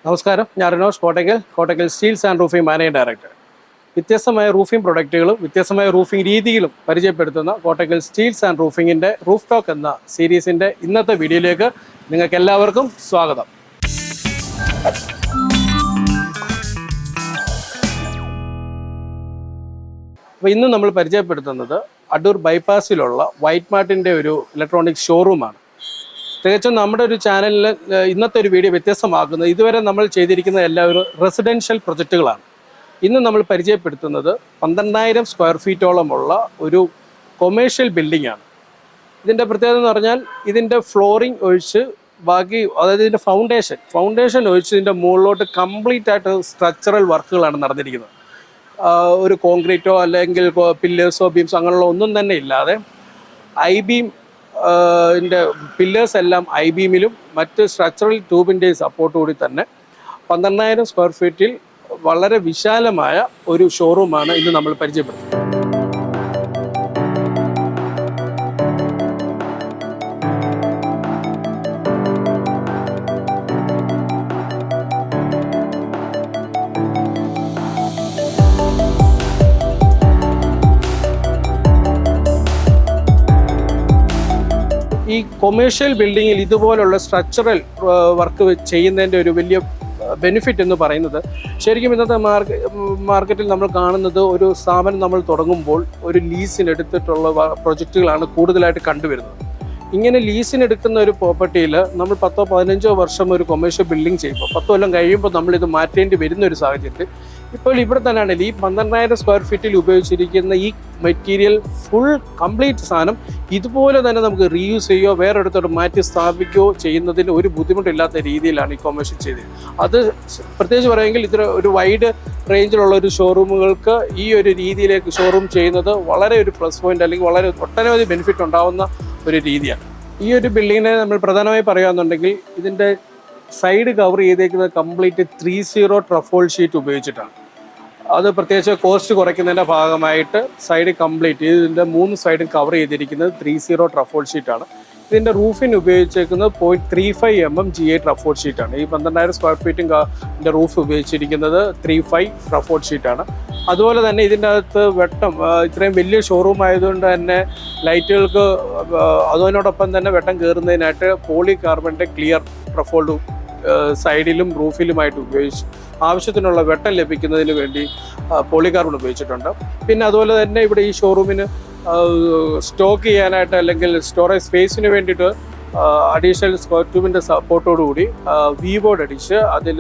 നമസ്കാരം, ഞാൻ Rinosh Kottakkal steels and roofing managing director. വ്യത്യസ്തമായ റൂഫിംഗ് പ്രൊഡക്റ്റുകളും വ്യത്യസ്തമായ റൂഫിംഗ് രീതികളും പരിചയപ്പെടുത്തുന്ന കോട്ടക്കൽ സ്റ്റീൽസ് ആൻഡ് റൂഫിങ്ങിൻ്റെ റൂഫ് ടോക്ക് എന്ന സീരീസിൻ്റെ ഇന്നത്തെ വീഡിയോയിലേക്ക് നിങ്ങൾക്ക് എല്ലാവർക്കും സ്വാഗതം. അപ്പോൾ ഇന്ന് നമ്മൾ പരിചയപ്പെടുത്തുന്നത് അടൂർ ബൈപ്പാസിലുള്ള വൈറ്റ് മാർട്ടിൻ്റെ ഒരു ഇലക്ട്രോണിക് ഷോറൂമാണ്. തികച്ചും നമ്മുടെ ഒരു ചാനലിൽ ഇന്നത്തെ ഒരു വീഡിയോ വ്യത്യസ്തമാക്കുന്നത്, ഇതുവരെ നമ്മൾ ചെയ്തിരിക്കുന്ന എല്ലാവരും റെസിഡൻഷ്യൽ പ്രൊജക്റ്റുകളാണ്. ഇന്ന് നമ്മൾ പരിചയപ്പെടുത്തുന്നത് 12,000 സ്ക്വയർ ഫീറ്റോളമുള്ള ഒരു കൊമേഴ്ഷ്യൽ ബിൽഡിംഗ് ആണ്. ഇതിൻ്റെ പ്രത്യേകത എന്ന് പറഞ്ഞാൽ ഇതിൻ്റെ ഫ്ലോറിംഗ് ഒഴിച്ച് ബാക്കി, അതായത് ഇതിൻ്റെ ഫൗണ്ടേഷൻ ഒഴിച്ച് ഇതിൻ്റെ മുകളിലോട്ട് കംപ്ലീറ്റ് ആയിട്ട് സ്ട്രക്ചറൽ വർക്കുകളാണ് നടന്നിരിക്കുന്നത്. ഒരു കോൺക്രീറ്റോ അല്ലെങ്കിൽ പില്ലേഴ്സോ ബീംസോ അങ്ങനെയുള്ള ഒന്നും തന്നെ ഇല്ലാതെ ഐ-ബീം പില്ലേഴ്സ് എല്ലാം ഐ-ബീമിലും മറ്റ് സ്ട്രക്ചറൽ ട്യൂബിൻ്റെയും സപ്പോർട്ടുകൂടി തന്നെ 12,000 സ്ക്വയർ ഫീറ്റിൽ വളരെ വിശാലമായ ഒരു ഷോറൂമാണ് ഇന്ന് നമ്മൾ പരിചയപ്പെടുത്തുന്നത്. ഈ കൊമേഴ്ഷ്യൽ ബിൽഡിങ്ങിൽ ഇതുപോലുള്ള സ്ട്രക്ചറൽ വർക്ക് ചെയ്യുന്നതിൻ്റെ ഒരു വലിയ ബെനിഫിറ്റ് എന്ന് പറയുന്നത്, ശരിക്കും ഇന്നത്തെ മാർക്കറ്റിൽ നമ്മൾ കാണുന്നത്, ഒരു സ്ഥാപനം നമ്മൾ തുടങ്ങുമ്പോൾ ഒരു ലീസിനെടുത്തിട്ടുള്ള പ്രൊജക്റ്റുകളാണ് കൂടുതലായിട്ട് കണ്ടുവരുന്നത്. ഇങ്ങനെ ലീസിനെടുക്കുന്ന ഒരു പ്രോപ്പർട്ടിയിൽ നമ്മൾ 10-15 വർഷം ഒരു കൊമേഴ്ഷ്യൽ ബിൽഡിംഗ് ചെയ്യുമ്പോൾ 10 കൊല്ലം കഴിയുമ്പോൾ നമ്മളിത് മാറ്റേണ്ടി വരുന്ന ഒരു സാഹചര്യത്തിൽ ഇപ്പോൾ ഇവിടെ തന്നെയാണ് ഈ 12,000 സ്ക്വയർ ഫീറ്റിൽ ഉപയോഗിച്ചിരിക്കുന്ന ഈ മെറ്റീരിയൽ കംപ്ലീറ്റ് സാധനം ഇതുപോലെ തന്നെ നമുക്ക് റീയൂസ് ചെയ്യുകയോ വേറൊരിടത്തോട്ട് മാറ്റി സ്ഥാപിക്കുകയോ ചെയ്യുന്നതിന് ഒരു ബുദ്ധിമുട്ടില്ലാത്ത രീതിയിലാണ് ഈ കൊമേഴ്ഷ്യൽ ചെയ്തത്. അത് പ്രത്യേകിച്ച് പറയുമെങ്കിൽ ഇത്ര ഒരു വൈഡ് റേഞ്ചിലുള്ള ഒരു ഷോറൂമുകൾക്ക് ഈ ഒരു രീതിയിലേക്ക് ഷോറൂം ചെയ്യുന്നത് വളരെ ഒരു പ്ലസ് പോയിന്റ്, അല്ലെങ്കിൽ വളരെ ഒട്ടനവധി ബെനിഫിറ്റ് ഉണ്ടാവുന്ന ഒരു രീതിയാണ്. ഈ ഒരു ബിൽഡിങ്ങിനെ നമ്മൾ പ്രധാനമായി പറയുകയാണെന്നുണ്ടെങ്കിൽ ഇതിൻ്റെ സൈഡ് കവർ ചെയ്തേക്കുന്നത് കംപ്ലീറ്റ് 3-0 ട്രഫോൾ ഷീറ്റ് ഉപയോഗിച്ചിട്ടാണ്. അത് പ്രത്യേകിച്ച് കോസ്റ്റ് കുറയ്ക്കുന്നതിൻ്റെ ഭാഗമായിട്ട് സൈഡ് കംപ്ലീറ്റ് ഇതിൻ്റെ 3 സൈഡും കവർ ചെയ്തിരിക്കുന്നത് 3-0 ട്രഫോൾ ഷീറ്റാണ്. ഇതിൻ്റെ റൂഫിന് ഉപയോഗിച്ചേക്കുന്നത് 0.35 mm GA ട്രഫോൾ ഷീറ്റാണ്. ഈ 12,000 സ്ക്വയർ ഫീറ്റിൻ്റെ റൂഫ് ഉപയോഗിച്ചിരിക്കുന്നത് 3.5 ട്രഫോൾ ഷീറ്റാണ്. അതുപോലെ തന്നെ ഇതിൻ്റെ അകത്ത് വെട്ടം, ഇത്രയും വലിയ ഷോറൂം ആയതുകൊണ്ട് തന്നെ ലൈറ്റുകൾക്ക് അതിനോടൊപ്പം തന്നെ വെട്ടം കയറുന്നതിനായിട്ട് പോളി കാർബണിൻ്റെ ക്ലിയർ ട്രഫോൾഡ് സൈഡിലും റൂഫിലുമായിട്ട് ഉപയോഗിച്ച് ആവശ്യത്തിനുള്ള വെട്ടം ലഭിക്കുന്നതിന് വേണ്ടി പോളികാർബൺ ഉപയോഗിച്ചിട്ടുണ്ട്. പിന്നെ അതുപോലെ തന്നെ ഇവിടെ ഈ ഷോറൂമിന് സ്റ്റോക്ക് ചെയ്യാനായിട്ട് അല്ലെങ്കിൽ സ്റ്റോറേജ് സ്പേസിന് വേണ്ടിയിട്ട് അഡീഷണൽ സ്ക്വയർ ട്യൂബിൻ്റെ സപ്പോർട്ടോടുകൂടി വി ബോർഡ് അടിച്ച് അതിൽ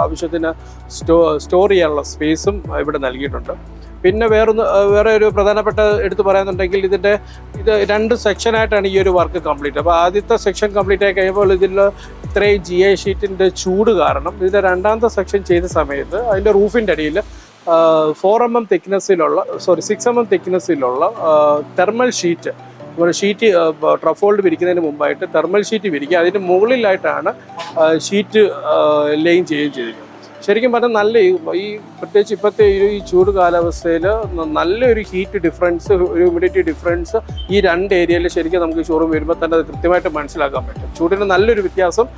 ആവശ്യത്തിന് സ്റ്റോർ ചെയ്യാനുള്ള സ്പേസും ഇവിടെ നൽകിയിട്ടുണ്ട്. പിന്നെ വേറെ ഒരു പ്രധാനപ്പെട്ട എടുത്തു പറയാന്നുണ്ടെങ്കിൽ ഇത് 2 സെക്ഷനായിട്ടാണ് ഈ ഒരു വർക്ക് കംപ്ലീറ്റ്. അപ്പോൾ ആദ്യത്തെ സെക്ഷൻ കംപ്ലീറ്റ് ആയി കഴിയുമ്പോൾ ഇതിൽ ഇത്രയും GA ഷീറ്റിൻ്റെ ചൂട് കാരണം ഇതിൻ്റെ രണ്ടാമത്തെ സെക്ഷൻ ചെയ്ത സമയത്ത് അതിൻ്റെ റൂഫിൻ്റെ അടിയിൽ 6 mm തിക്നെസ്സിലുള്ള തെർമൽ ഷീറ്റ് ട്രഫോൾഡ് വിരിക്കുന്നതിന് മുമ്പായിട്ട് തെർമൽ ഷീറ്റ് വിരിക്കുക, അതിന് മുകളിലായിട്ടാണ് ഷീറ്റ് ലെയിൻ ചെയ്യുകയും ചെയ്തിരിക്കുന്നത്. ശരിക്കും പറഞ്ഞാൽ നല്ല ഈ പ്രത്യേകിച്ച് ഇപ്പോഴത്തെ ഈ ചൂട് കാലാവസ്ഥയിൽ നല്ലൊരു ഹീറ്റ് ഡിഫറൻസ്, ഒരു ഹ്യൂമിഡിറ്റി ഡിഫറൻസ് ഈ 2 ഏരിയയിൽ ശരിക്കും നമുക്ക് ഈ ഷോറൂം വരുമ്പോൾ തന്നെ അത് കൃത്യമായിട്ട് മനസ്സിലാക്കാൻ പറ്റും. ചൂടിന് നല്ലൊരു വ്യത്യാസം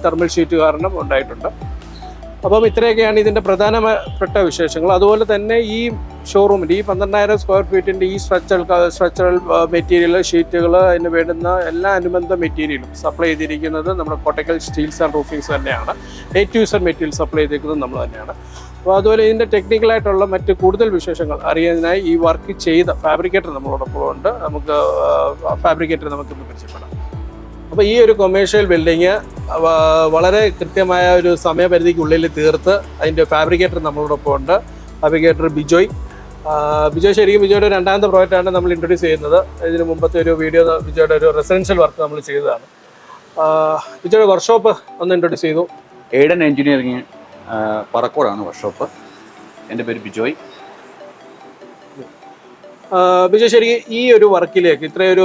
തെർമൽ ഷീറ്റ് കാരണം ഉണ്ടായിട്ടുണ്ട്. അപ്പം ഇത്രയൊക്കെയാണ് ഇതിൻ്റെ പ്രധാനപ്പെട്ട വിശേഷങ്ങൾ. അതുപോലെ തന്നെ ഈ ഷോറൂമിൻ്റെ ഈ 12,000 സ്ക്വയർ ഫീറ്റിൻ്റെ ഈ സ്ട്രക്ചറൽ മെറ്റീരിയൽ, ഷീറ്റുകൾ, അതിന് വേണ്ടുന്ന എല്ലാ അനുബന്ധ മെറ്റീരിയലും സപ്ലൈ ചെയ്തിരിക്കുന്നത് നമ്മുടെ കോട്ടക്കൽ സ്റ്റീൽസ് ആൻഡ് റൂഫിങ്സ് തന്നെയാണ്. A-to-Z മെറ്റീരിയൽ സപ്ലൈ ചെയ്തിരിക്കുന്നത് നമ്മൾ തന്നെയാണ്. അപ്പോൾ അതുപോലെ ഇതിൻ്റെ ടെക്നിക്കലായിട്ടുള്ള മറ്റ് കൂടുതൽ വിശേഷങ്ങൾ അറിയാനായി ഈ വർക്ക് ചെയ്ത ഫാബ്രിക്കേറ്റർ നമ്മളോടൊപ്പം ഉണ്ട്. നമുക്ക് ഫാബ്രിക്കേറ്റർ നമുക്കിന്ന് പരിചയപ്പെടാം. അപ്പോൾ ഈ ഒരു കൊമേഴ്ഷ്യൽ ബിൽഡിങ് വളരെ കൃത്യമായ ഒരു സമയപരിധിക്കുള്ളിൽ തീർത്ത് അതിൻ്റെ ഫാബ്രിക്കേറ്റർ നമ്മളോടൊപ്പം ഉണ്ട്. ഫാബ്രിക്കേറ്റർ ബിജോയ്. ശരിക്കും ബിജോയുടെ 2ാമത്തെ പ്രോജക്റ്റാണ് നമ്മൾ ഇൻട്രൊഡ്യൂസ് ചെയ്യുന്നത്. ഇതിന് മുമ്പത്തെ ഒരു വീഡിയോ ബിജോയുടെ ഒരു റെസിഡൻഷ്യൽ വർക്ക് നമ്മൾ ചെയ്തതാണ്. ബിജോയുടെ വർക്ക്ഷോപ്പ് ഒന്ന് ഇൻട്രൊഡ്യൂസ് ചെയ്തു. എയ്ഡൻ എഞ്ചിനീയറിംഗ് പറക്കോടാണ് വർക്ക്ഷോപ്പ്. എൻ്റെ പേര് ബിജോയ്. ശരിക്കും ഈ ഒരു വർക്കിലേക്ക് ഇത്രയൊരു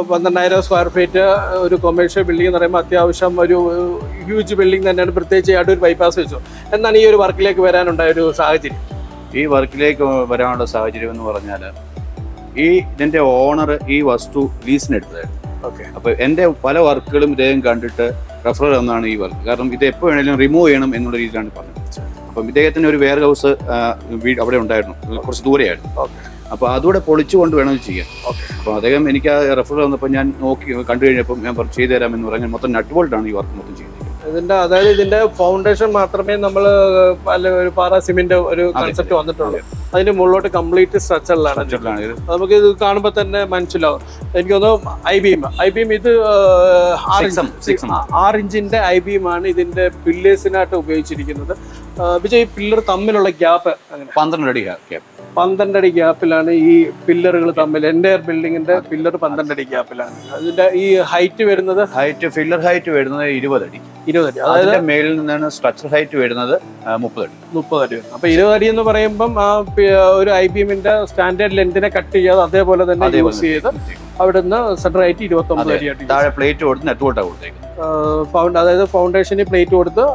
12,000 സ്ക്വയർ ഫീറ്റ് ഒരു കൊമേഴ്ഷ്യൽ ബിൽഡിംഗ് എന്ന് പറയുമ്പോൾ അത്യാവശ്യം ഒരു ഹ്യൂജ് ബിൽഡിംഗ് തന്നെയാണ്, പ്രത്യേകിച്ച് അടൂർ ബൈപ്പാസ് വെച്ചു. എന്താണ് ഈ ഒരു വർക്കിലേക്ക് വരാനുണ്ടായ ഒരു സാഹചര്യം? ഈ വർക്കിലേക്ക് വരാനുള്ള സാഹചര്യം എന്ന് പറഞ്ഞാൽ, ഇതിൻ്റെ ഓണർ ഈ വസ്തു ലീസിനെടുത്തതായിരുന്നു. ഓക്കെ. അപ്പോൾ എൻ്റെ പല വർക്കുകളും ഇദ്ദേഹം കണ്ടിട്ട് റെഫർ തന്നാണ് ഈ വർക്ക്. കാരണം ഇത് എപ്പോൾ വേണമെങ്കിലും റിമൂവ് ചെയ്യണം എന്നുള്ള രീതിയിലാണ് പറഞ്ഞത്. അപ്പം ഇദ്ദേഹത്തിന് ഒരു വെയർ ഹൗസ് വീട് അവിടെ ഉണ്ടായിരുന്നു, കുറച്ച് ദൂരെയായിരുന്നു. അപ്പോൾ അതുകൂടെ പൊളിച്ചുകൊണ്ട് വേണം ഇത് ചെയ്യാൻ. അപ്പോൾ അദ്ദേഹം എനിക്ക് ആ റെഫർ തന്നപ്പോൾ ഞാൻ നോക്കി കണ്ടു കഴിഞ്ഞപ്പോൾ ഞാൻ ചെയ്തു തരാമെന്ന് പറഞ്ഞാൽ മൊത്തം നട്ട് ബോൾട്ടാണ് ഈ വർക്ക് മൊത്തം ചെയ്യുന്നത്. അതായത് ഇതിന്റെ ഫൗണ്ടേഷൻ മാത്രമേ നമ്മൾ ഒരു പാറ സിമെന്റ് ഒരു കൺസെപ്റ്റ് വന്നിട്ടുള്ളൂ. അതിന്റെ മുകളിലോട്ട് കംപ്ലീറ്റ് സ്ട്രക്ചറിലാണ്. നമുക്ക് ഇത് കാണുമ്പോൾ തന്നെ മനസ്സിലാവും. എനിക്ക് തോന്നുന്നു ഐ ബീം ഇത് 6 ഇഞ്ചിന്റെ ഐ ബീമാണ് ഇതിന്റെ പില്ലേഴ്സിനായിട്ട് ഉപയോഗിച്ചിരിക്കുന്നത്. ഈ പില്ലർ തമ്മിലുള്ള ഗ്യാപ്പ് 12 അടി ഗ്യാപ്പ്, 12 അടി ഗ്യാപ്പിലാണ് ഈ പില്ലറുകൾ തമ്മിൽ. എൻ്റയർ ബിൽഡിങ്ങിന്റെ പില്ലർ 12 അടി ഗ്യാപ്പിലാണ്. അതിന്റെ ഈ ഹൈറ്റ് വരുന്നത് ഫില്ലർ ഹൈറ്റ് വരുന്നത് 20 അടി. അതായത് മേളിൽ നിന്നാണ് സ്ട്രക്ചർ ഹൈറ്റ് വരുന്നത് 30 അടി. അപ്പൊ 20 അടി എന്ന് പറയുമ്പോൾ ആ ഒരു ഐ ബീമിന്റെ സ്റ്റാൻഡേർഡ് ലെന്തിനെ കട്ട് ചെയ്യാതെ അതേപോലെ തന്നെ യൂസ് ചെയ്ത് അവിടുന്ന് സെന്റർ ഹൈറ്റ് 29 അടിയായിട്ട് താഴെ പ്ലേറ്റ് കൊടുത്ത് നെറ്റ് ബോൾട്ടാണ് കൊടുത്തേക്കുന്നത്. അതായത് ഫൗണ്ടേഷനിൽ പ്ലേറ്റ് കൊടുത്ത്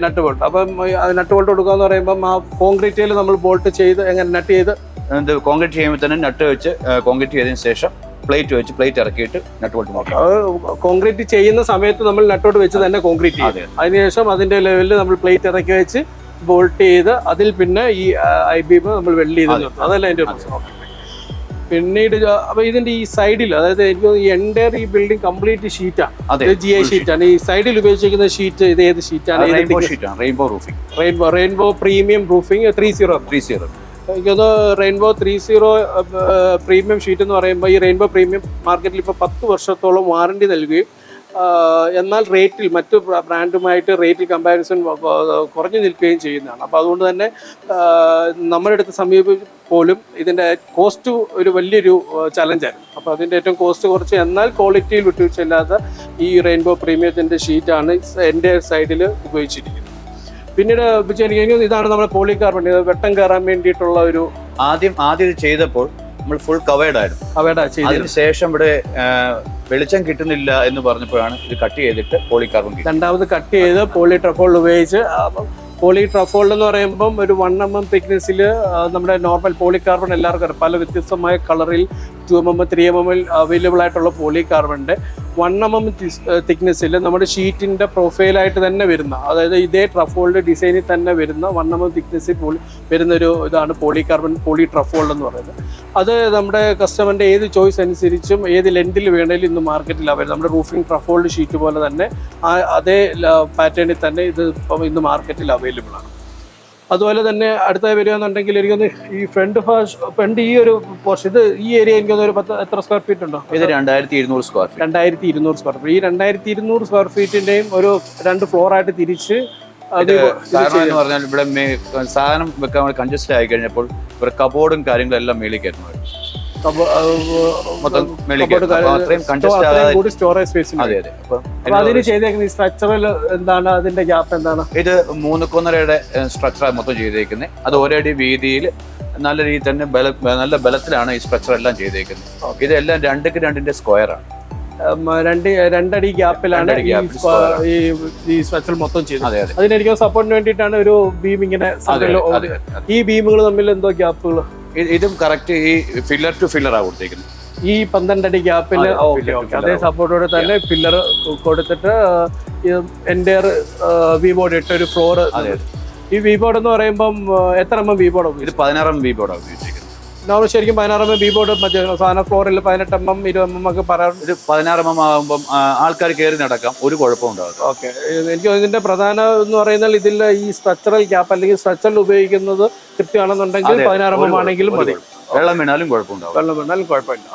നട്ട് ബോൾട്ട്. അപ്പം നട്ട് ബോൾട്ട് കൊടുക്കുക എന്ന് പറയുമ്പോൾ ആ കോൺക്രീറ്റിൽ നമ്മൾ ബോൾട്ട് ചെയ്ത് എങ്ങനെ നട്ട് ചെയ്ത് കോൺക്രീറ്റ് ചെയ്യുമ്പോൾ തന്നെ നട്ട് വെച്ച് കോൺക്രീറ്റ് ചെയ്തതിനു ശേഷം പ്ലേറ്റ് വെച്ച് പ്ലേറ്റ് ഇറക്കിയിട്ട് നട്ട് ബോൾട്ട് നോക്കാം. കോൺക്രീറ്റ് ചെയ്യുന്ന സമയത്ത് നമ്മൾ നട്ടോട്ട് വെച്ച് തന്നെ കോൺക്രീറ്റ് ചെയ്യും. അതിനുശേഷം അതിന്റെ ലെവലിൽ നമ്മൾ പ്ലേറ്റ് ഇറക്കി വെച്ച് ബോൾട്ട് ചെയ്ത് അതിൽ പിന്നെ ഈ ഐ ബീം നമ്മൾ വെൽഡ് ചെയ്ത് നിർത്തും. അതല്ല അതിന്റെ പ്രശ്നം. പിന്നീട് അപ്പൊ ഇതിന്റെ ഈ സൈഡിൽ, അതായത് എനിക്ക് ഈ എൻ്റയർ ഈ ബിൽഡിംഗ് കംപ്ലീറ്റ് ഷീറ്റാണ്, GI ഷീറ്റാണ്. ഈ സൈഡിൽ ഉപയോഗിച്ചിരിക്കുന്ന ഷീറ്റ് ഇത് ഏത് ഷീറ്റാണ്? Rainbow premium roofing 30. എനിക്കത് റെയിൻബോ 30 പ്രീമിയം ഷീറ്റ് എന്ന് പറയുമ്പോൾ ഈ റെയിൻബോ പ്രീമിയം മാർക്കറ്റിൽ ഇപ്പോൾ 10 വർഷത്തോളം വാറണ്ടി നൽകുകയും എന്നാൽ റേറ്റിൽ മറ്റു ബ്രാൻഡുമായിട്ട് റേറ്റിൽ കമ്പാരിസൺ കുറഞ്ഞു നിൽക്കുകയും ചെയ്യുന്നതാണ്. അപ്പോൾ അതുകൊണ്ട് തന്നെ നമ്മുടെ അടുത്ത് സമീപിച്ച് പോലും ഇതിൻ്റെ കോസ്റ്റ് ഒരു വലിയൊരു ചലഞ്ചായിരുന്നു. അപ്പോൾ അതിൻ്റെ ഏറ്റവും കോസ്റ്റ് കുറച്ച് എന്നാൽ ക്വാളിറ്റിയിൽ വിട്ടുവീഴ്ചയില്ലാത്ത ഈ റെയിൻബോ പ്രീമിയത്തിൻ്റെ ഷീറ്റാണ് എൻ്റെ സൈഡിൽ ഉപയോഗിച്ചിരിക്കുന്നത്. പിന്നീട് എനിക്ക് ഇതാണ് നമ്മുടെ പോളികാർബൺ, വെട്ടം കയറാൻ വേണ്ടിയിട്ടുള്ള ഒരു ആദ്യം ഇത് ചെയ്തപ്പോൾ നമ്മൾ ഫുൾ കവേർഡ് ആയിരുന്നു. അതിനുശേഷം ഇവിടെ വെളിച്ചം കിട്ടുന്നില്ല എന്ന് പറഞ്ഞപ്പോഴാണ് ഇത് കട്ട് ചെയ്തിട്ട് പോളികാർബൺ രണ്ടാമത് കട്ട് ചെയ്ത് പോളിട്രഫോൾഡ് ഉപയോഗിച്ച്. പോളിട്രഫോൾഡ് എന്ന് പറയുമ്പം ഒരു 1 mm തിക്നെസ്സിൽ നമ്മുടെ നോർമൽ പോളികാർബൺ എല്ലാവർക്കും അറിയാം. പല വ്യത്യസ്തമായ കളറിൽ 2 mm 3 mm അവൈലബിൾ ആയിട്ടുള്ള പോളികാർബണിൻ്റെ 1 mm തിക്നെസ്സിൽ നമ്മുടെ ഷീറ്റിൻ്റെ പ്രൊഫൈലായിട്ട് തന്നെ വരുന്ന, അതായത് ഇതേ ട്രഫോൾഡ് ഡിസൈനിൽ തന്നെ വരുന്ന 1 mm തിക്നെസ്സിൽ വരുന്നൊരു ഇതാണ് പോളിട്രഫോൾഡ് എന്ന് പറയുന്നത്. അത് നമ്മുടെ കസ്റ്റമറിൻ്റെ ഏത് ചോയ്സ് അനുസരിച്ചും ഏത് ലെൻതിൽ വേണമെങ്കിലും ഇന്ന് മാർക്കറ്റിൽ അവൈലബിൾ. നമ്മുടെ റൂഫിംഗ് ട്രഫോൾഡ് ഷീറ്റ് പോലെ തന്നെ അതേ പാറ്റേണിൽ തന്നെ ഇത് ഇന്ന് മാർക്കറ്റിൽ അവൈലബിൾ ആണ്. അതുപോലെ തന്നെ അടുത്തായി വരികയെന്നുണ്ടെങ്കിൽ എനിക്കൊന്ന് ഈ ഫ്രണ്ട് ഈ ഒരു പോർഷൻ, ഇത് ഈ ഏരിയ എനിക്കൊന്ന് ഒരു എത്ര സ്ക്വയർ ഫീറ്റ് ഉണ്ടോ? ഇത് 2200 സ്ക്വയർ ഫീറ്റ്. 2200 square feet. ഈ 2200 സ്ക്വയർ ഫീറ്റിന്റെയും ഒരു 2 ഫ്ലോറായിട്ട് തിരിച്ച്. കാരണം എന്ന് പറഞ്ഞാൽ ഇവിടെ സാധനം വെക്കാൻ കൺജസ്റ്റ് ആയി കഴിഞ്ഞപ്പോൾ ഇവിടെ കബോർഡും കാര്യങ്ങളും എല്ലാം മേളിക്കായിരുന്നു. Storage space. അതിന് ചെയ്തേക്കുന്ന സ്ട്രക്ചറൽ എന്താണ്, അതിന്റെ ഗ്യാപ്പ് എന്താണ്? ഇത് 3.5 സ്ട്രക്ചർ മൊത്തം ചെയ്തേക്കുന്നത്. അത് ഒരടി വീതിയിൽ നല്ല രീതിയിൽ തന്നെ നല്ല ബലത്തിലാണ് ഈ സ്ട്രക്ചർ എല്ലാം ചെയ്തേക്കുന്നത്. ഇതെല്ലാം 2x2 സ്ക്വയർ ആണ്. 2 അടി ഗ്യാപ്പിലാണ് ഈ സ്ട്രക്ചർ മൊത്തം ചെയ്തത്. അതിനെനിക്ക് സപ്പോർട്ടിന് വേണ്ടിയിട്ടാണ് ഒരു ബീം ഇങ്ങനെ. ഈ ബീമുകൾ തമ്മിൽ എന്തോ ഗ്യാപ്പുകൾ? ഇതും കറക്റ്റ് ഈ ഫില്ലർ ടു ഫില്ലർ ആണ് കൊടുത്തേക്കുന്നത്. ഈ 12 അടി ഗ്യാപ്പിൽ അതേ സപ്പോർട്ടോടെ തന്നെ പില്ലർ കൊടുത്തിട്ട് എൻ്റയർ വി ബോർഡ് ഇട്ട ഒരു ഫ്ലോർ. ഈ വി ബോർഡ് എന്ന് പറയുമ്പം എത്ര mm വി ബോർഡ്? ഇത് 16 mm വി ബോർഡാണ് ഉപയോഗിച്ചിരിക്കുന്നത്. നമ്മൾ ശരിക്കും 16 mm വി ബോർഡ് മറ്റേ സാധാരണ ഫ്ലോറിൽ 18 mm 20 mm ഒക്കെ പറയാറുണ്ട്. ഇത് 16 mm ആകുമ്പം ആൾക്കാർ കയറി നടക്കാം, ഒരു കുഴപ്പം ഉണ്ടാകും. ഓക്കെ, എനിക്ക് ഇതിന്റെ പ്രധാന എന്ന് പറയുന്നത് ഇതിൽ ഈ സ്ട്രക്ചറൽ ഗ്യാപ്പ് അല്ലെങ്കിൽ സ്ട്രക്ചറിൽ ഉപയോഗിക്കുന്നത് കൃത്യമാണെന്നുണ്ടെങ്കിൽ 16 mm ആണെങ്കിലും മതി. വെള്ളം വീണാലും കുഴപ്പമില്ല.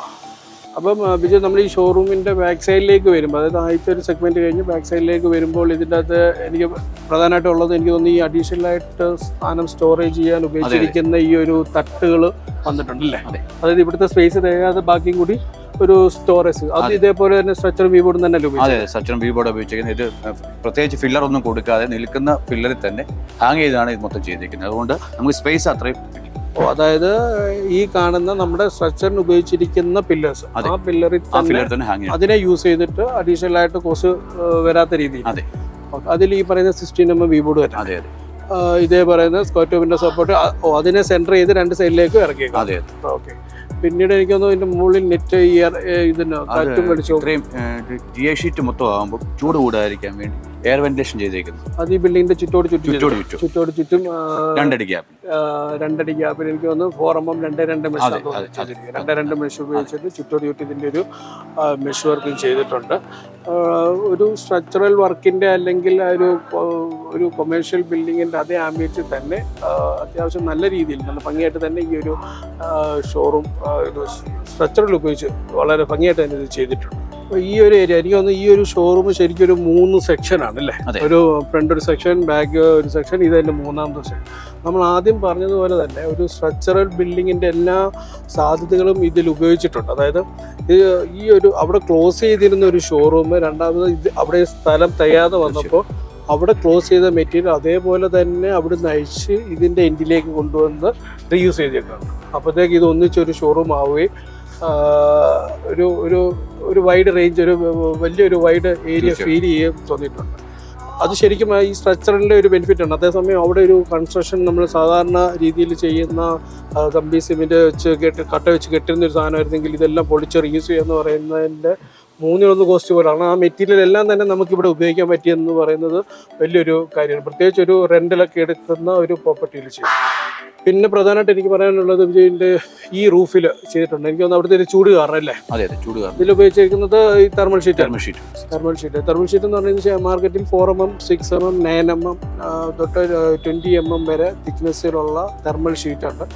അപ്പം ബിജു, നമ്മൾ ഈ ഷോറൂമിന്റെ ബാക്ക് സൈഡിലേക്ക് വരുമ്പോൾ, അതായത് ആദ്യത്തെ ഒരു സെഗ്മെന്റ് കഴിഞ്ഞ് ബാക്ക് സൈഡിലേക്ക് വരുമ്പോൾ ഇതിൻ്റെ അകത്ത് എനിക്ക് പ്രധാനമായിട്ടുള്ളത് എനിക്ക് തോന്നുന്നു ഈ അഡീഷണൽ ആയിട്ട് സാധനം സ്റ്റോറേജ് ചെയ്യാൻ ഉപയോഗിച്ചിരിക്കുന്ന ഈ ഒരു തട്ടുകൾ വന്നിട്ടുണ്ടല്ലേ? അതായത് ഇവിടുത്തെ സ്പേസ് തികയാതെ ബാക്കിയും കൂടി ഒരു സ്റ്റോറേജ്. അത് ഇതേപോലെ തന്നെ സ്ട്രക്ചർ വി ബോർഡ് തന്നെ സ്ട്രക്ചർ വി ബോർഡ് ഉപയോഗിച്ചിരിക്കുന്നത്. ഇത് പ്രത്യേകിച്ച് ഫില്ലർ ഒന്നും കൊടുക്കാതെ നിൽക്കുന്ന ഫില്ലറിൽ തന്നെ ഹാങ് ചെയ്താണ് ഇത് മൊത്തം ചെയ്തിരിക്കുന്നത്. അതുകൊണ്ട് നമുക്ക് സ്പേസ് അത്രയും. അതായത് ഈ കാണുന്ന നമ്മുടെ സ്ട്രക്ചറിന് ഉപയോഗിച്ചിരിക്കുന്ന പില്ലേഴ്സ്, ആ പില്ലറിൽ തന്നെ അതിനെ യൂസ് ചെയ്തിട്ട് അഡീഷണൽ ആയിട്ട് കോസ്റ്റ് വരാത്ത രീതിയിൽ അതിൽ ഈ പറയുന്ന 16 mm വി ബോർഡ് വരും. ഇതേ പറയുന്ന സ്ക്വയർ ട്യൂബിന്റെ സപ്പോർട്ട് അതിനെ സെന്റർ ചെയ്ത് 2 സൈഡിലേക്കും ഇറക്കിയേക്കും. ഓക്കെ, പിന്നീട് എനിക്ക് തോന്നുന്നു ഇതിന്റെ മുകളിൽ നെറ്റ് ഇതിന് കാറ്റും വെളിച്ചവും ഇത്രയും GI ഷീറ്റ് മൊത്തം ആകുമ്പോൾ ചൂട് കൂടാതിരിക്കാൻ വേണ്ടി എയർ വെന്റിലേഷൻ ചെയ്തേക്കുന്നത്. അത് ഈ ബിൽഡിങ്ങിന്റെ ചുറ്റോട് ചുറ്റും 2 ഗ്യാപ്പ് 2 ഗ്യാപ്പിൽ എനിക്ക് തോന്നുന്നു 4mm 2 മെഷ് 2 മെഷ് ഉപയോഗിച്ചിട്ട് ചുറ്റോട് ചുറ്റും ഇതിന്റെ ഒരു മെഷ് വർക്കും ചെയ്തിട്ടുണ്ട്. ഒരു സ്ട്രക്ചറൽ വർക്കിന്റെ അല്ലെങ്കിൽ ഒരു കൊമേഴ്ഷ്യൽ ബിൽഡിങ്ങിന്റെ അതേ ആംബിയൻസിൽ തന്നെ അത്യാവശ്യം നല്ല രീതിയിൽ നല്ല ഭംഗിയായിട്ട് തന്നെ ഈ ഒരു ഷോറൂം സ്ട്രക്ചറൽ ഉപയോഗിച്ച് വളരെ ഭംഗിയായിട്ട് തന്നെ ഇത് ചെയ്തിട്ടുണ്ട്. ഈ ഒരു ഏരിയ എനിക്ക് തോന്നുന്നു ഈ ഒരു ഷോറൂം ശരിക്കും ഒരു 3 സെക്ഷനാണ് അല്ലേ? ഒരു ഫ്രണ്ട് ഒരു സെക്ഷൻ, ബാക്ക് ഒരു സെക്ഷൻ, ഇത് തന്നെ 3ാമത്തെ സെക്ഷൻ. നമ്മൾ ആദ്യം പറഞ്ഞതുപോലെ തന്നെ ഒരു സ്ട്രക്ചറൽ ബിൽഡിങ്ങിന്റെ എല്ലാ സാധ്യതകളും ഇതിൽ ഉപയോഗിച്ചിട്ടുണ്ട്. അതായത് ഈ ഒരു അവിടെ ക്ലോസ് ചെയ്തിരുന്ന ഒരു ഷോറൂം രണ്ടാമത് അവിടെ സ്ഥലം തികയാതെ വന്നപ്പോൾ അവിടെ ക്ലോസ് ചെയ്ത മെറ്റീരിയൽ അതേപോലെ തന്നെ അവിടെ നയിച്ച് ഇതിന്റെ എൻഡിലേക്ക് കൊണ്ടുവന്ന് റീയൂസ് ചെയ്തിട്ടുണ്ട്. അപ്പോഴത്തേക്ക് ഇത് ഒന്നിച്ചൊരു ഷോറൂം ആവുകയും ഒരു വൈഡ് റേഞ്ച്, വലിയൊരു വൈഡ് ഏരിയ ഫീൽ ചെയ്യുകയും തോന്നിയിട്ടുണ്ട്. അത് ശരിക്കും ഈ സ്ട്രക്ചറിൻ്റെ ഒരു ബെനിഫിറ്റ് ഉണ്ട്. അതേസമയം അവിടെ ഒരു കൺസ്ട്രക്ഷൻ നമ്മൾ സാധാരണ രീതിയിൽ ചെയ്യുന്ന കമ്പി സിമെന്റ് വെച്ച് കട്ട വെച്ച് കെട്ടുന്ന ഒരു സാധനമായിരുന്നെങ്കിൽ ഇതെല്ലാം പൊളിച്ച് റീയൂസ് ചെയ്യുക എന്ന് പറയുന്നതിൻ്റെ 3-1 കോസ്റ്റ് പോലാണ്. ആ മെറ്റീരിയൽ എല്ലാം തന്നെ നമുക്കിവിടെ ഉപയോഗിക്കാൻ പറ്റിയെന്ന് പറയുന്നത് വലിയൊരു കാര്യമാണ്, പ്രത്യേകിച്ച് ഒരു റെന്റലൊക്കെ എടുക്കുന്ന ഒരു പ്രോപ്പർട്ടിയിൽ ചെയ്യും. പിന്നെ പ്രധാനമായിട്ട് എനിക്ക് പറയാനുള്ളത് ഇതിന്റെ ഈ റൂഫിൽ ചെയ്തിട്ടുണ്ട്. എനിക്ക് തോന്നുന്നു അവിടുത്തെ ഒരു ചൂട് കാരണം അല്ലേ? അതെ, ചൂട് കാരണം ഇതിൽ ഉപയോഗിച്ചിരിക്കുന്നത് ഈ തെർമൽ ഷീറ്റ് എന്ന് പറയുന്നത് മാർക്കറ്റിൽ 4mm 6mm 9mm തൊട്ട് 20mm വരെ തിക്നെസ്സിലുള്ള തെർമൽ ഷീറ്റുണ്ട്.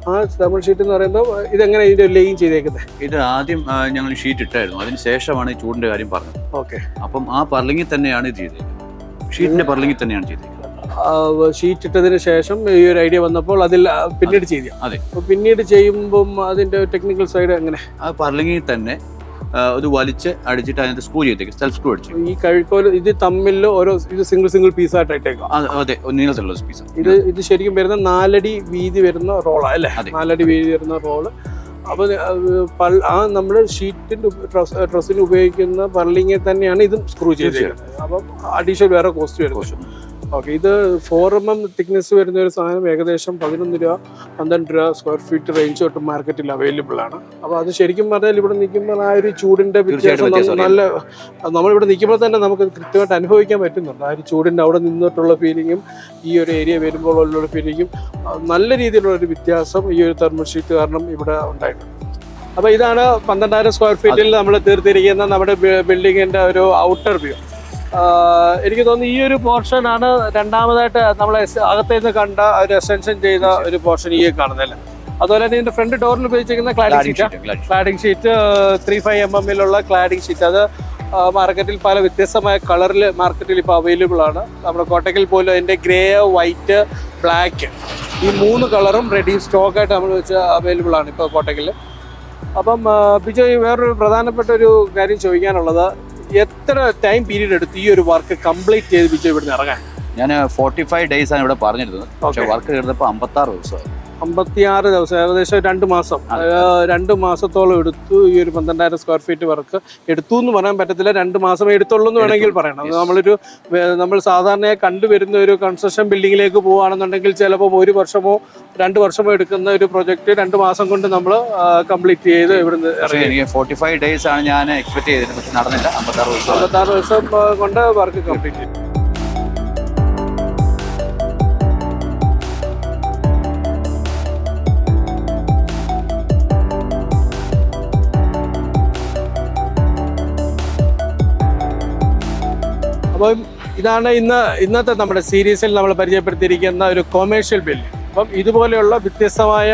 ആ തെർമൽ ഷീറ്റ് എന്ന് പറയുമ്പോൾ ഇതെങ്ങനെ ഇതിന്റെ ലേയിങ് ചെയ്തേക്കുന്നത്? ഇത് ആദ്യം ഞങ്ങൾ ഷീറ്റ് ഇട്ടായിരുന്നു, അതിന് ശേഷമാണ് ഈ ചൂടിന്റെ കാര്യം പറഞ്ഞത്. ഓക്കെ, അപ്പം ആ പർലിങ്ങിൽ തന്നെയാണ് ഇത് ചെയ്തേക്കുന്നത്, ഷീറ്റിന്റെ പർലിങ്ങിൽ തന്നെയാണ് ചെയ്തേക്കുന്നത്. ഷീറ്റ് ഇട്ടതിന് ശേഷം ഈ ഒരു ഐഡിയ വന്നപ്പോൾ അതിൽ പിന്നീട് ചെയ്യാം. അതെ, പിന്നീട് ചെയ്യുമ്പം അതിന്റെ ടെക്നിക്കൽ സൈഡ് എങ്ങനെ? ആ പർലിങ്ങിൽ തന്നെ ഇത് വലിച്ച് അടിച്ചിട്ട് അതിനകത്ത് സ്ക്രൂ ചെയ്തേക്കും, സെൽഫ് സ്ക്രൂ അടിച്ചു. ഈ കഴിക്കോല് ഇത് തമ്മിൽ ഓരോ ഇത് സിംഗിൾ പീസായിട്ട് ഇട്ടേക്കാം. അതെ, നീളത്തിലുള്ള പീസ്. ഇത് ശരിക്കും വരുന്ന 4 അടി വീതി വരുന്ന റോളാണ് അല്ലേ? 4 അടി വീതി വരുന്ന റോള്. അപ്പോൾ നമ്മൾ ഷീറ്റിന്റെ ഡ്രസ്സിന് ഉപയോഗിക്കുന്ന പർലിങ്ങിൽ തന്നെയാണ് ഇതും സ്ക്രൂ ചെയ്തിരിക്കുന്നത്. അപ്പം അഡീഷണൽ വേറെ കോസ്റ്റ് വരുന്നു. ഓക്കെ, ഇത് 4mm തിക്നെസ് വരുന്ന ഒരു സാധനം ഏകദേശം 11 രൂപ 12 രൂപ സ്ക്വയർ ഫീറ്റ് റേഞ്ച് തൊട്ട് മാർക്കറ്റിൽ അവൈലബിൾ ആണ്. അപ്പോൾ അത് ശരിക്കും പറഞ്ഞാൽ ഇവിടെ നിൽക്കുമ്പോൾ ആ ഒരു ചൂടിന്റെ വ്യത്യാസം നല്ല, നമ്മളിവിടെ നിൽക്കുമ്പോൾ തന്നെ നമുക്ക് കൃത്യമായിട്ട് അനുഭവിക്കാൻ പറ്റുന്നുണ്ട്. ആ ഒരു ചൂടിന്റെ അവിടെ നിന്നിട്ടുള്ള ഫീലിങ്ങും ഈ ഒരു ഏരിയ വരുമ്പോൾ ഉള്ള ഫീലിങ്ങും നല്ല രീതിയിലുള്ള ഒരു വ്യത്യാസം ഈ ഒരു തെർമൽ ഷീറ്റ് കാരണം ഇവിടെ ഉണ്ടായിട്ടുണ്ട്. അപ്പോൾ ഇതാണ് 12,000 സ്ക്വയർ ഫീറ്റിൽ നമ്മൾ തീർത്തിരിക്കുന്ന നമ്മുടെ ബിൽഡിങ്ങിന്റെ ഒരു ഔട്ടർ വ്യൂ. എനിക്ക് തോന്നുന്നു ഈ ഒരു പോർഷൻ ആണ് രണ്ടാമതായിട്ട് നമ്മൾ അകത്തേന്ന് കണ്ട ഒരു എക്സ്റ്റൻഷൻ ചെയ്ത ഒരു പോർഷൻ ഈ കാണുന്നതല്ലേ. അതുപോലെ തന്നെ ഇതിന്റെ ഫ്രണ്ട് ഡോറിൽ ഉപയോഗിച്ചിരിക്കുന്ന cladding sheet 35mm cladding sheet. അത് മാർക്കറ്റിൽ പല വ്യത്യസ്തമായ കളറിൽ മാർക്കറ്റിൽ ഇപ്പോൾ അവൈലബിൾ ആണ്. നമ്മുടെ കോട്ടക്കൽ പോലും അതിന്റെ ഗ്രേ, വൈറ്റ്, ബ്ലാക്ക് ഈ 3 കളറും റെഡി സ്റ്റോക്കായിട്ട് നമ്മൾ വെച്ച് അവൈലബിൾ ആണ് ഇപ്പോൾ കോട്ടക്കൽ. അപ്പം ബിജോയ്, വേറൊരു പ്രധാനപ്പെട്ട ഒരു കാര്യം ചോദിക്കാനുള്ളത്, എത്ര ടൈം പീരീഡ് എടുത്ത് ഈ ഒരു വർക്ക് കംപ്ലീറ്റ് ചെയ്ത് ബിജോയ് ഇവിടുന്ന് ഇറങ്ങാൻ? ഞാൻ 45 days ആണ് ഇവിടെ പറഞ്ഞിരുന്നത്, പക്ഷേ വർക്ക് എടുത്തപ്പോൾ 56 ദിവസമായി. 56 ദിവസം, ഏകദേശം 2 മാസം. 2 മാസത്തോളം എടുത്തു ഈ ഒരു 12,000 സ്ക്വയർ ഫീറ്റ് വർക്ക്. എടുത്തു എന്ന് പറയാൻ പറ്റത്തില്ല, 2 മാസമേ എടുത്തുള്ളൂ എന്ന് വേണമെങ്കിൽ പറയണം. നമ്മൾ സാധാരണയായി കണ്ടുവരുന്ന ഒരു കൺസ്ട്രക്ഷൻ ബിൽഡിങ്ങിലേക്ക് പോവുകയാണെന്നുണ്ടെങ്കിൽ ചിലപ്പോൾ 1 വർഷമോ 2 വർഷമോ എടുക്കുന്ന ഒരു പ്രൊജക്ട് 2 മാസം കൊണ്ട് നമ്മൾ കംപ്ലീറ്റ് ചെയ്ത് ഇവിടുന്ന് ഇറങ്ങി. എനിക്ക് 45 days ആണ് ഞാൻ എക്സ്പെക്ട് ചെയ്തത്, പക്ഷെ നടന്നില്ല. 56 ദിവസം കൊണ്ട് വർക്ക് കംപ്ലീറ്റ് ചെയ്തു. അപ്പം ഇതാണ് ഇന്നത്തെ നമ്മുടെ സീരീസിൽ നമ്മൾ പരിചയപ്പെടുത്തിയിരിക്കുന്ന ഒരു കൊമേഴ്ഷ്യൽ ബിൽഡിംഗ്. അപ്പം ഇതുപോലെയുള്ള വ്യത്യസ്തമായ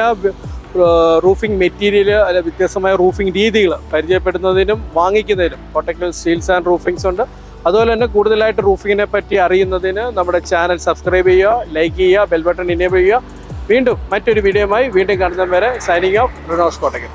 റൂഫിംഗ് മെറ്റീരിയൽ അല്ലെ വ്യത്യസ്തമായ റൂഫിംഗ് രീതികൾ പരിചയപ്പെടുന്നതിനും വാങ്ങിക്കുന്നതിനും കോട്ടക്കൽ സ്റ്റീൽസ് ആൻഡ് റൂഫിംഗ്സ് ഉണ്ട്. അതുപോലെ തന്നെ കൂടുതലായിട്ട് റൂഫിങ്ങിനെ പറ്റി അറിയുന്നതിന് നമ്മുടെ ചാനൽ സബ്സ്ക്രൈബ് ചെയ്യുക, ലൈക്ക് ചെയ്യുക, ബെൽ ബട്ടൺ എനേബിൾ ചെയ്യുക. വീണ്ടും മറ്റൊരു വീഡിയോയുമായി വീണ്ടും കാണുന്നവരെ സൈനിങ് ഓഫ് റിനോസ് കോട്ടക്കൽ.